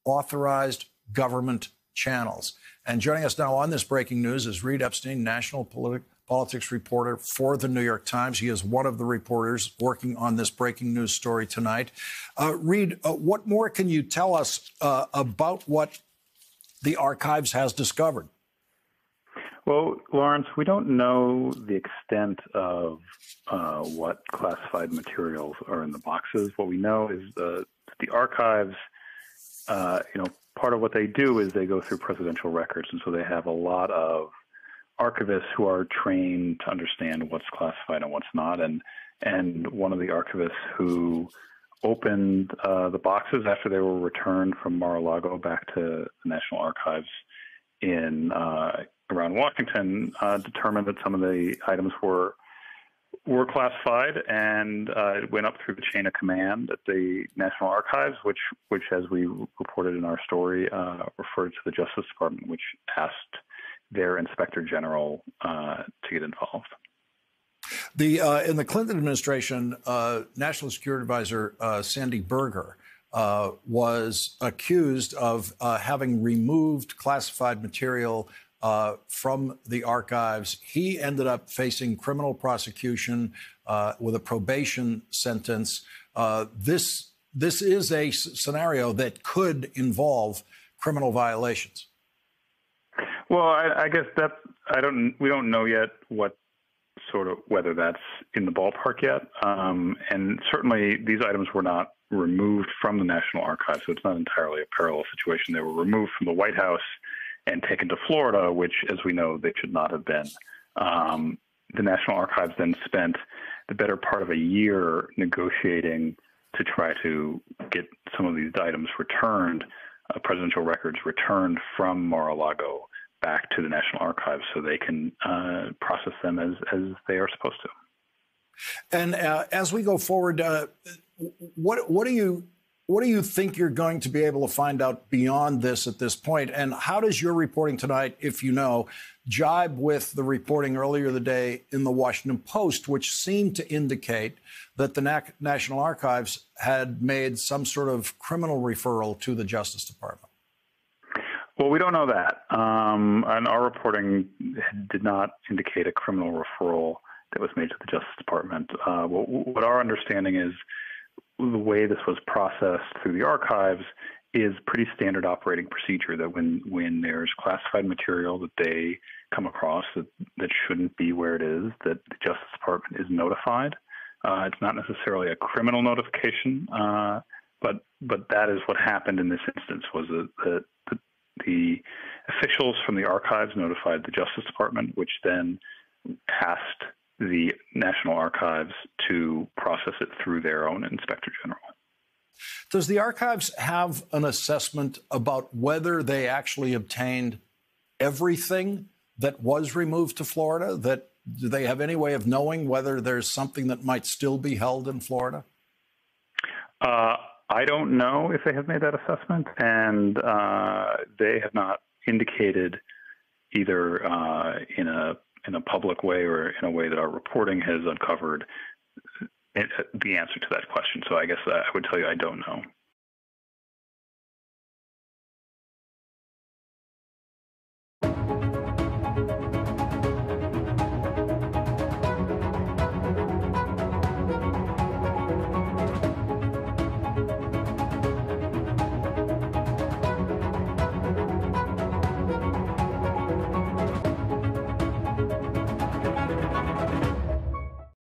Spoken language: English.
authorized government channels. And joining us now on this breaking news is Reid Epstein, national politics reporter for the New York Times. He is one of the reporters working on this breaking news story tonight. Reid, what more can you tell us about what the archives has discovered? Well, Lawrence, we don't know the extent of what classified materials are in the boxes. What we know is the archives, part of what they do is they go through presidential records. And so they have a lot of archivists who are trained to understand what's classified and what's not. And one of the archivists who opened the boxes after they were returned from Mar-a-Lago back to the National Archives in around Washington determined that some of the items were classified, and it went up through the chain of command at the National Archives, which as we reported in our story, referred to the Justice Department, which asked their Inspector General to get involved. In the Clinton administration, National Security Advisor Sandy Berger was accused of having removed classified material from the archives. He ended up facing criminal prosecution with a probation sentence. This is a scenario that could involve criminal violations. Well, I guess we don't know yet whether that's in the ballpark yet. And certainly these items were not removed from the National Archives, so it's not entirely a parallel situation. They were removed from the White House and taken to Florida, which, as we know, they should not have been. The National Archives then spent the better part of a year negotiating to try to get some of these items returned, presidential records returned from Mar-a-Lago back to the National Archives so they can process them as they are supposed to. And as we go forward, what do you think you're going to be able to find out beyond this at this point? And how does your reporting tonight, if you know, jibe with the reporting earlier the day in the Washington Post, which seemed to indicate that the National Archives had made some sort of criminal referral to the Justice Department? Well, we don't know that. And our reporting did not indicate a criminal referral that was made to the Justice Department. What our understanding is, the way this was processed through the archives is pretty standard operating procedure, that when there's classified material that they come across that shouldn't be where it is, that the Justice Department is notified. It's not necessarily a criminal notification, but that is what happened in this instance, was that the officials from the archives notified the Justice Department, which then asked the National Archives to process it through their own Inspector General. Does the archives have an assessment about whether they actually obtained everything that was removed to Florida? Do they have any way of knowing whether there's something that might still be held in Florida? I don't know if they have made that assessment, and they have not indicated either in a public way or in a way that our reporting has uncovered the answer to that question. So I guess I would tell you I don't know.